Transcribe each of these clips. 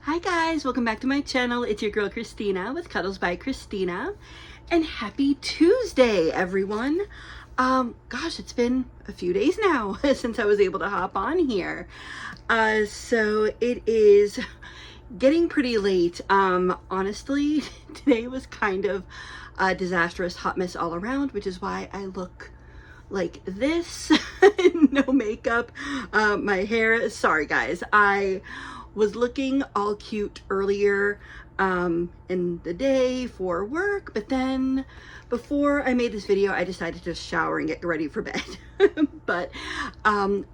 Hi guys, welcome back to my channel. It's your girl Christina with Cuddles by Christina, and happy Tuesday everyone. Gosh, it's been a few days now since I was able to hop on here. So it is getting pretty late. Honestly, today was kind of a disastrous hot mess all around, which is why I look like this. No makeup, my hair, sorry guys, I was looking all cute earlier in the day for work, but then before I made this video I decided to just shower and get ready for bed. But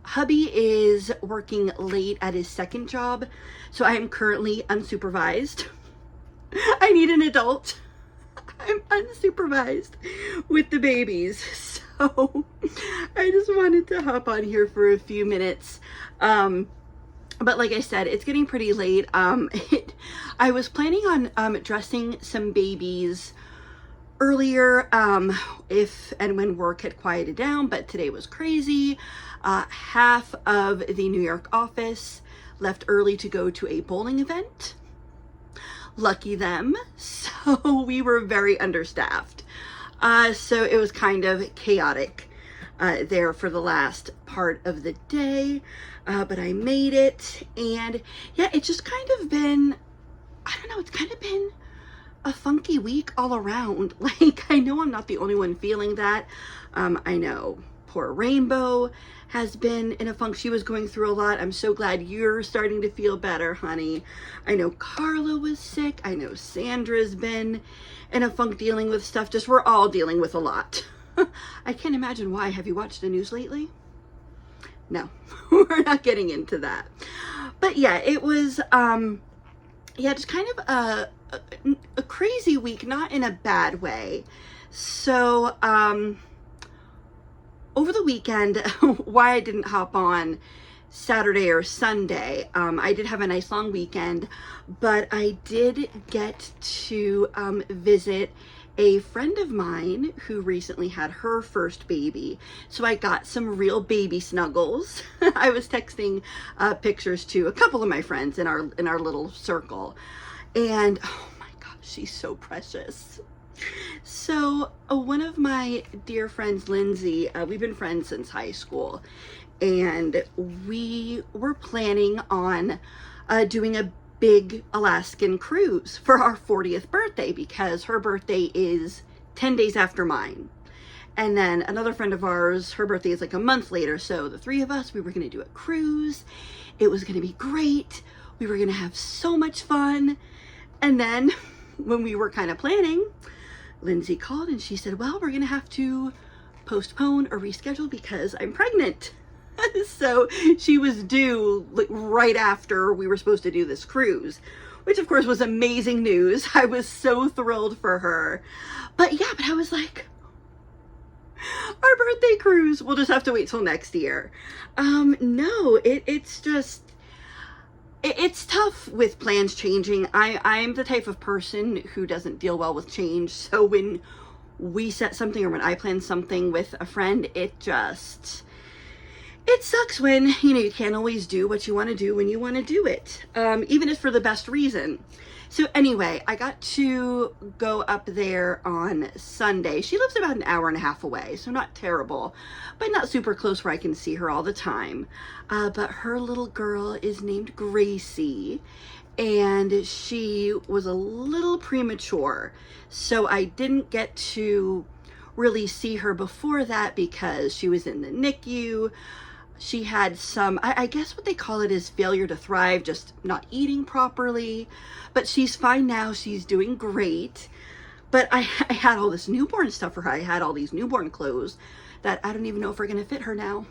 hubby is working late at his second job, so I am currently unsupervised. I need an adult. I'm unsupervised with the babies, so I just wanted to hop on here for a few minutes. But like I said, it's getting pretty late. I was planning on dressing some babies earlier if and when work had quieted down, but today was crazy. Half of the New York office left early to go to a bowling event. Lucky them. So we were very understaffed. So it was kind of chaotic there for the last part of the day, but I made it. And yeah, it's just kind of been, I don't know, it's kind of been a funky week all around. Like, I know I'm not the only one feeling that. I know poor Rainbow has been in a funk. She was going through a lot. I'm so glad you're starting to feel better, honey. I know Carla was sick. I know Sandra's been in a funk dealing with stuff. Just, we're all dealing with a lot. I can't imagine why. Have you watched the news lately? No, we're not getting into that. But yeah, it was, yeah, just kind of a crazy week, not in a bad way. So, over the weekend, why I didn't hop on Saturday or Sunday, I did have a nice long weekend, but I did get to visit a friend of mine who recently had her first baby. So I got some real baby snuggles. I was texting pictures to a couple of my friends in our little circle, and oh my gosh, she's so precious. So one of my dear friends, Lindsay, we've been friends since high school, and we were planning on doing a big Alaskan cruise for our 40th birthday, because her birthday is 10 days after mine. And then another friend of ours, her birthday is like a month later. So the three of us, we were going to do a cruise. It was going to be great. We were going to have so much fun. And then when we were kind of planning, Lindsay called and she said, well, we're going to have to postpone or reschedule because I'm pregnant. So she was due like right after we were supposed to do this cruise, which of course was amazing news. I was so thrilled for her. But yeah, but I was like, our birthday cruise, we'll just have to wait till next year. No, it's just, it's tough with plans changing. I'm the type of person who doesn't deal well with change. So when we set something or when I plan something with a friend, it sucks when, you know, you can't always do what you want to do when you want to do it, even if for the best reason. So anyway, I got to go up there on Sunday. She lives about an hour and a half away, so not terrible, but not super close where I can see her all the time. But her little girl is named Gracie, and she was a little premature, so I didn't get to really see her before that because she was in the NICU. She had some, I guess what they call it is failure to thrive, just not eating properly. But she's fine now. She's doing great. But I had all this newborn stuff for her. I had all these newborn clothes that I don't even know if are going to fit her now.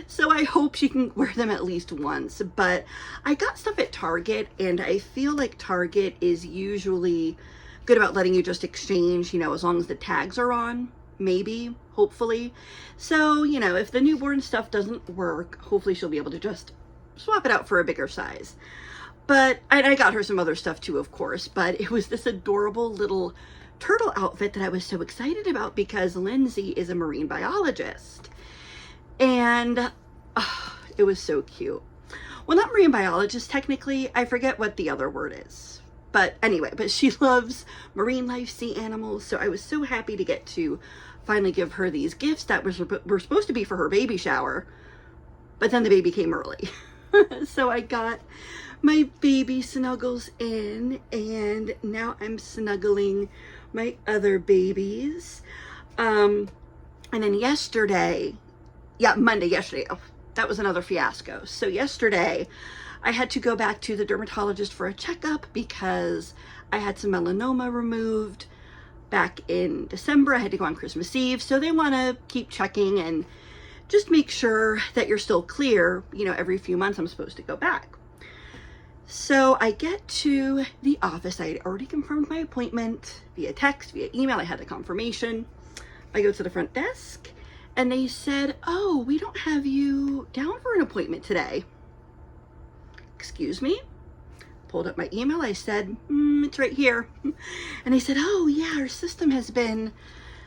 So I hope she can wear them at least once. But I got stuff at Target, and I feel like Target is usually good about letting you just exchange, you know, as long as the tags are on. Maybe, hopefully. So, you know, if the newborn stuff doesn't work, hopefully she'll be able to just swap it out for a bigger size. But I got her some other stuff too, of course, but it was this adorable little turtle outfit that I was so excited about because Lindsay is a marine biologist. And it was so cute. well, not marine biologist technically, I forget what the other word is. But anyway, but she loves marine life, sea animals, so I was so happy to get to finally give her these gifts that were supposed to be for her baby shower, but then the baby came early. So I got my baby snuggles in, and now I'm snuggling my other babies. And then yesterday, yesterday, oh, that was another fiasco. So yesterday I had to go back to the dermatologist for a checkup because I had some melanoma removed back in December. I had to go on Christmas Eve. So they want to keep checking and just make sure that you're still clear. You know, every few months I'm supposed to go back. So I get to the office. I had already confirmed my appointment via text, via email. I had the confirmation. I go to the front desk and they said, "Oh, we don't have you down for an appointment today." Excuse me? Pulled up my email. I said, it's right here. And they said, "Oh yeah, our system has been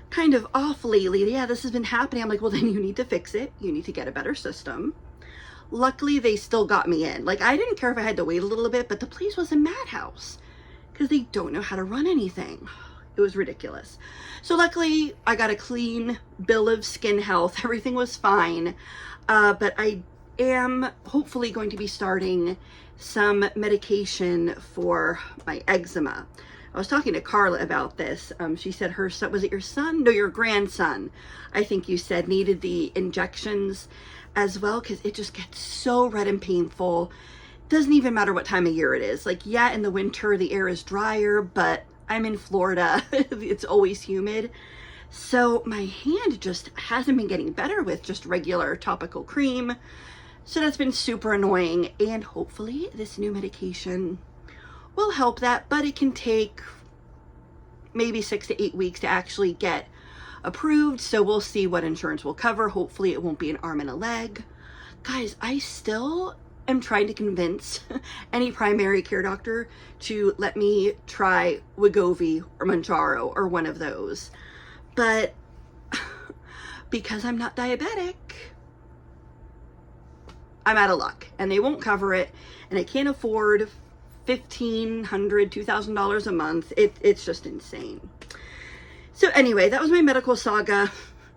kind of off lately. Yeah, this has been happening." I'm like, "Well, then you need to fix it. You need to get a better system." Luckily, they still got me in. Like, I didn't care if I had to wait a little bit, but the place was a madhouse because they don't know how to run anything. It was ridiculous. So luckily, I got a clean bill of skin health. Everything was fine. But I am hopefully going to be starting some medication for my eczema. I was talking to Carla about this. She said her son, was it your son? No, your grandson, I think you said, needed the injections as well, because it just gets so red and painful. Doesn't even matter what time of year it is. Like, yeah, in the winter the air is drier, but I'm in Florida. It's always humid. So my hand just hasn't been getting better with just regular topical cream. So that's been super annoying, and hopefully this new medication will help that, but it can take maybe 6 to 8 weeks to actually get approved. So we'll see what insurance will cover. Hopefully it won't be an arm and a leg. Guys, I still am trying to convince any primary care doctor to let me try Wegovy or Manjaro or one of those. But because I'm not diabetic, I'm out of luck and they won't cover it, and I can't afford $1,500, $2,000 a month. It's just insane. So anyway, that was my medical saga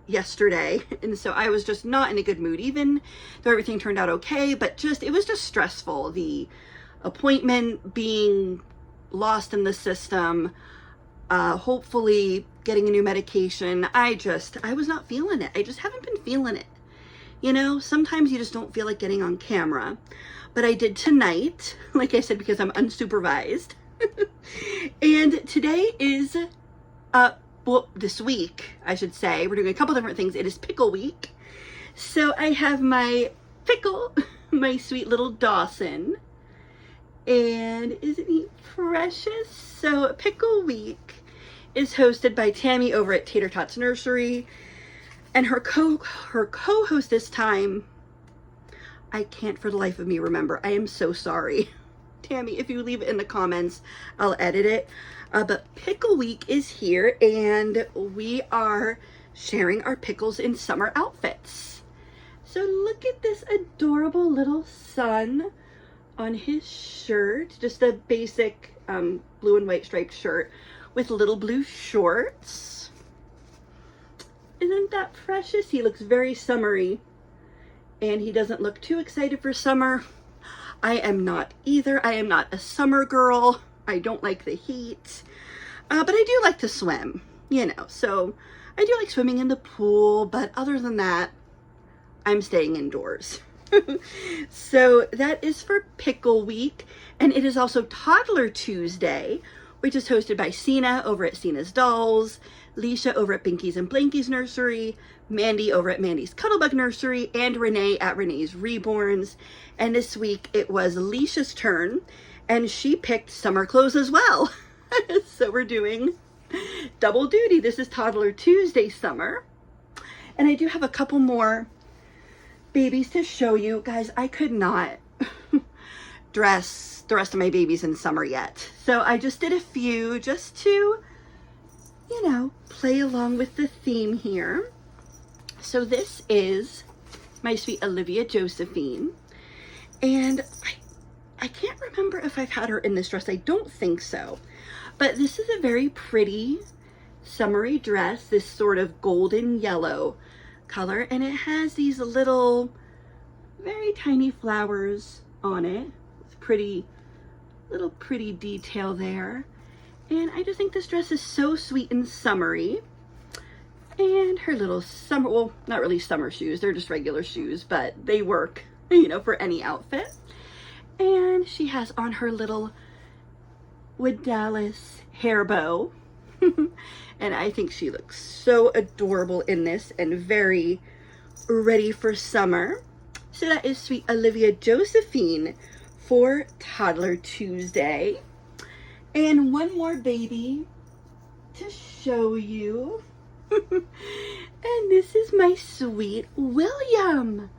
yesterday. And so I was just not in a good mood, even though everything turned out okay, but it was just stressful. The appointment being lost in the system, hopefully getting a new medication. I was not feeling it. I just haven't been feeling it. You know, sometimes you just don't feel like getting on camera, but I did tonight, like I said, because I'm unsupervised. And today is, well, this week, I should say, we're doing a couple different things. It is Pickle Week. So I have my Pickle, my sweet little Dawson. And isn't he precious? So Pickle Week is hosted by Tammy over at Tater Tots Nursery. And her co-host this time, I can't for the life of me remember. I am so sorry. Tammy, if you leave it in the comments, I'll edit it. But Pickle Week is here, and we are sharing our pickles in summer outfits. So look at this adorable little sun on his shirt. Just a basic blue and white striped shirt with little blue shorts. Isn't that precious? He looks very summery, and he doesn't look too excited for summer. I am not either. I am not a summer girl. I don't like the heat, but I do like to swim, you know, so I do like swimming in the pool, but other than that, I'm staying indoors. So that is for Pickle Week, and it is also Toddler Tuesday, which is hosted by Sina over at Sina's Dolls, Leisha over at Binkies and Blankies Nursery, Mandy over at Mandy's Cuddlebug Nursery, and Renee at Renee's Reborns. And this week it was Leisha's turn, and she picked summer clothes as well. So we're doing double duty. This is Toddler Tuesday summer. And I do have a couple more babies to show you. Guys, I could not dress the rest of my babies in summer yet. So I just did a few just to, you know, play along with the theme here. So this is my sweet Olivia Josephine. And I can't remember if I've had her in this dress. I don't think so. But this is a very pretty summery dress, this sort of golden yellow color. And it has these little, very tiny flowers on it. It's pretty, little pretty detail there. And I just think this dress is so sweet and summery. And her little summer, well, not really summer shoes, they're just regular shoes, but they work, you know, for any outfit. And she has on her little Wood Dallas hair bow. And I think she looks so adorable in this and very ready for summer. So that is Sweet Olivia Josephine for Toddler Tuesday. And one more baby to show you. And this is my sweet William.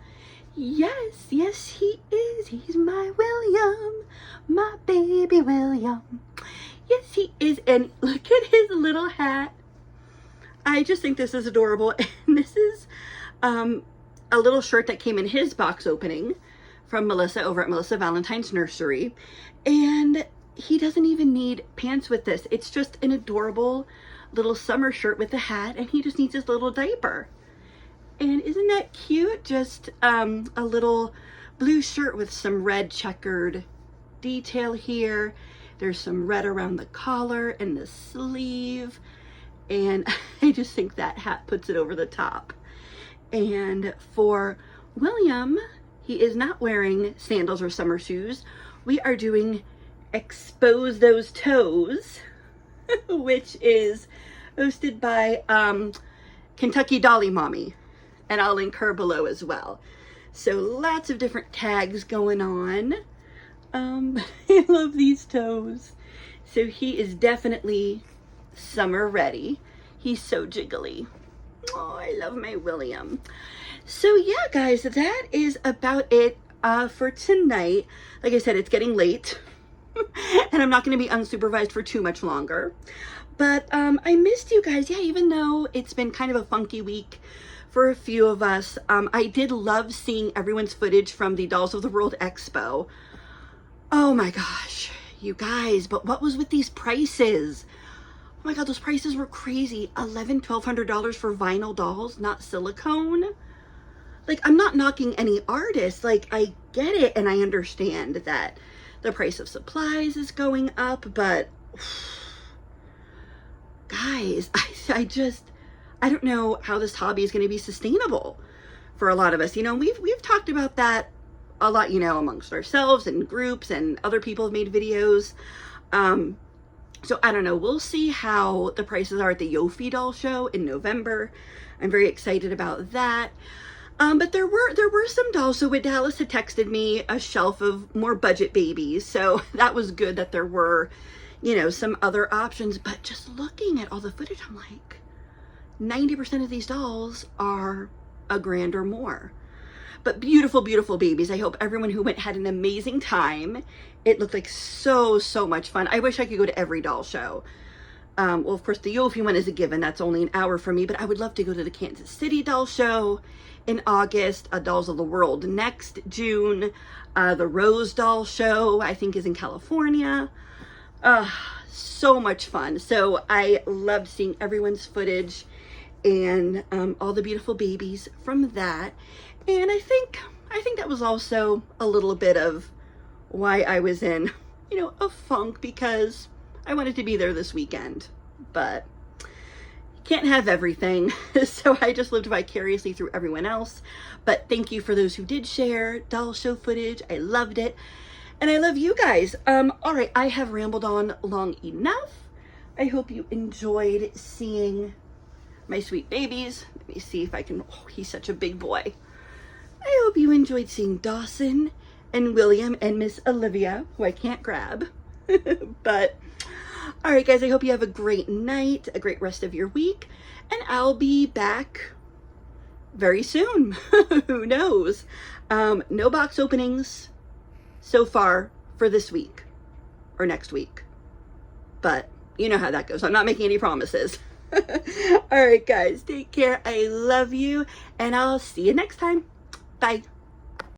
Yes, yes, he is. He's my William, my baby William. Yes, he is. And look at his little hat. I just think this is adorable. And this is a little shirt that came in his box opening from Melissa over at Melissa Valentine's Nursery. And he doesn't even need pants with this. It's just an adorable little summer shirt with a hat, and he just needs his little diaper. And isn't that cute? Just a little blue shirt with some red checkered detail here. There's some red around the collar and the sleeve. And I just think that hat puts it over the top. And for William, he is not wearing sandals or summer shoes. We are doing Expose Those Toes, which is hosted by Kentucky Dolly Mommy. And I'll link her below as well. So lots of different tags going on. I love these toes. So he is definitely summer ready. He's so jiggly. Oh, I love my William. So yeah, guys, that is about it for tonight. Like I said, it's getting late. And I'm not going to be unsupervised for too much longer. But I missed you guys. Yeah, even though it's been kind of a funky week for a few of us, I did love seeing everyone's footage from the Dolls of the World Expo. Oh my gosh, you guys, but what was with these prices? Oh my God, those prices were crazy. $1,100, $1,200 for vinyl dolls, not silicone. Like, I'm not knocking any artists. Like, I get it and I understand that the price of supplies is going up, but guys, I don't know how this hobby is going to be sustainable for a lot of us. You know, we've talked about that a lot, you know, amongst ourselves and groups, and other people have made videos. So I don't know. We'll see how the prices are at the Yofi doll show in November. I'm very excited about that. But there were some dolls. So Wood Dallas had texted me a shelf of more budget babies. So that was good that there were, you know, some other options. But just looking at all the footage, I'm like, 90% of these dolls are $1,000 or more. But beautiful, beautiful babies. I hope everyone who went had an amazing time. It looked like so much fun. I wish I could go to every doll show. Well, of course, the Yofi one is a given. That's only an hour for me. But I would love to go to the Kansas City doll show in August. Dolls of the World next June. The Rose doll show, I think, is in California. So much fun. So I loved seeing everyone's footage and all the beautiful babies from that. And I think that was also a little bit of why I was in, you know, a funk, because I wanted to be there this weekend, but can't have everything. So I just lived vicariously through everyone else. But thank you for those who did share doll show footage. I loved it. And I love you guys. All right, I have rambled on long enough. I hope you enjoyed seeing my sweet babies. Let me see if I can, oh, he's such a big boy. I hope you enjoyed seeing Dawson and William and Miss Olivia, who I can't grab. But, all right, guys, I hope you have a great night, a great rest of your week, and I'll be back very soon. Who knows? No box openings so far for this week or next week. But you know how that goes. I'm not making any promises. All right, guys, take care. I love you, and I'll see you next time. Bye.